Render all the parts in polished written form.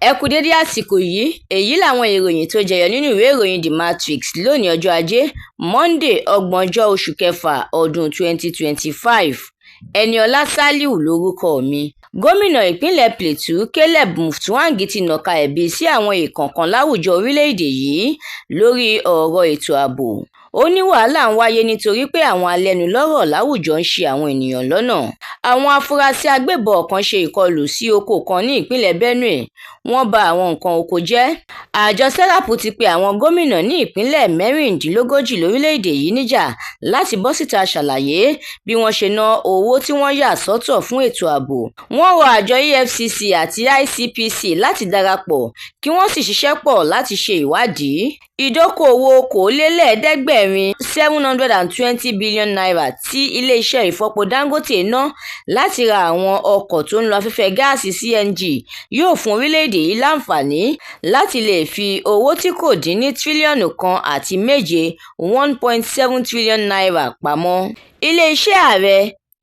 Ẹ kú dédé àsìkò yìí, èyí làwọn ìròyìn tó jẹyọ nínú ìwé ìròyìn The Matrix lónìí ọjọ́ Ajé, Monday, 30 oṣù kẹfà ọdún 2025. Ẹniọlá Sàlíù lórúkọ mi. Gómìnà ìpínlẹ̀ Plateau Caleb Mutfwang ti nàka ẹ̀bi sí àwọn ìkọ̀ọ̀kan láwùjọ orílẹ̀-èdè yìí lórí ọ̀rọ̀ ètò ààbò. Ó ní wàhálà ń wáyé nítorí pé àwọn alẹ́nulọ́rọ̀ láwùjọ ń ṣì àwọn ènìyàn lọ́nà. Àwọn afurasí agbébọn kan ṣe ìkọlù sí oko kan ní ìpínlẹ̀ Benue, wọ́n ba àwọn nǹkan oko jẹ́. Àjọ SERAP ti pe àwọn gómìnà ní ìpínlẹ̀ 36 lórílẹ̀-èdè yìí níjà láti bọ́ síta ṣàlàyé bí wọ́n ṣe ná owó tí wọ́n yà sọ́tọ̀ fún ètò ààbò. Wọ́n rọ àjọ EFCC àti ICPC láti darapọ̀ kí wọ́n sì ṣiṣẹ́ pọ̀ láti ṣe ìwádìí. Ìdókòwò okòólélẹ́ẹ̀ẹ́dẹ́gbẹ̀rin (720 billion naira) tí ilé-iṣẹ́ ìfọpo Dangote ná láti ra àwọn ọkọ̀ tó ń lo afẹ́fẹ́ gáàsì CNG yóò fún orílẹ̀-èdè yìí láǹfààní láti lè fi owó tí kò dín ní tírílíọ̀nù 1.7 (1.7 trillion naira) pamọ́. Ilé-iṣẹ́ ààrẹ,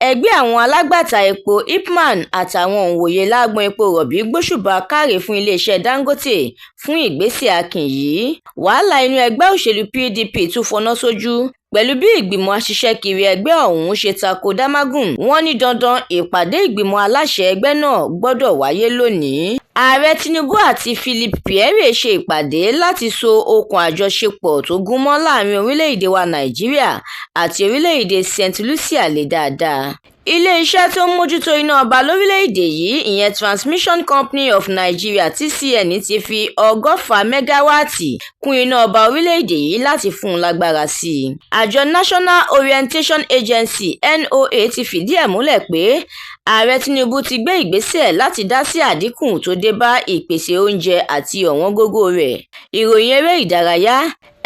ẹgbẹ́ àwọn alágbàtà epo IPMAN àtàwọn òǹwòye lágbọn epo rọ̀bì gbóṣùbà káre fún iléeṣẹ́ Dangote fún ìgbésẹ̀ akin yìí. Wàhálà inú ẹgbẹ́ òṣèlú PDP tún fọná sójú pẹ̀lú bí ìgbìmọ̀ aṣiṣẹ́kiri ẹgbẹ́ ọ̀hún ṣe tako Damagum. Wọ́n ní dandan ìpàdé ìgbìmọ̀ aláṣẹ ẹgbẹ́ náà gbọ́dọ̀ wáyé lónìí. Ààrẹ Tinubu àti Philip Pierre ṣe ìpàdé láti so okùn àjọṣepọ̀ tó gúnmọ́ láàrin orílẹ̀-èdè wa Nàìjíríà àti orílẹ̀-èdè St. Lucia lè dáadáa. Ilé-iṣẹ́ tó ń mójútó iná ọba lórílẹ̀-èdè yìí, ìyẹn Transmission Company of Nigeria (TCN) ti fi 100 mẹ́gáwáàtì kún iná ọba orílẹ̀-èdè yìí láti fún un lágbára sí i. Àjọ National Orientation Agency (NOA) ti fìdí ẹ̀ múlẹ̀ pé Ààrẹ Tinubu ti gbé ìgbésẹ̀ láti dá sí àdínkù tó dé bá ìpèsè oúnjẹ àti ọ̀wọ́ngógó rẹ̀. Ìròyìn eré ìdárayá.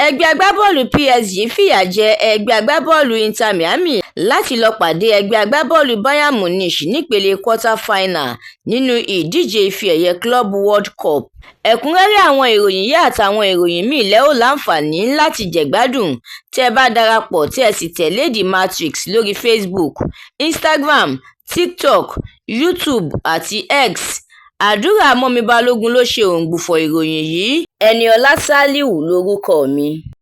Ẹgbẹ́ agbábọ́ọ̀lù PSG fìyà jẹ ẹgbẹ́ agbábọ́ọ̀lù Inter Miami láti lọ pàdé ẹgbẹ́ agbábọ́ọ̀lù Bayern Munich nípele quarter-final nínú ìdíje ife ẹ̀yẹ Club World Cup. Ẹ̀kúnrẹ́rẹ́ àwọn ìròyìn yìí àtàwọn ìròyìn míì lẹ ó láǹfààní láti jẹ̀gbádùn tẹ́ ẹ bá darapọ̀ tí ẹ sì tẹ̀lé The Matrix lórí Facebook, Instagram, TikTok, YouTube àti X. Àdúrà Mọ́mi Balógun ló ṣe òǹgbùfọ̀ ìròyìn yìí. Ẹniọlá Sàlíù lórúkọ mi.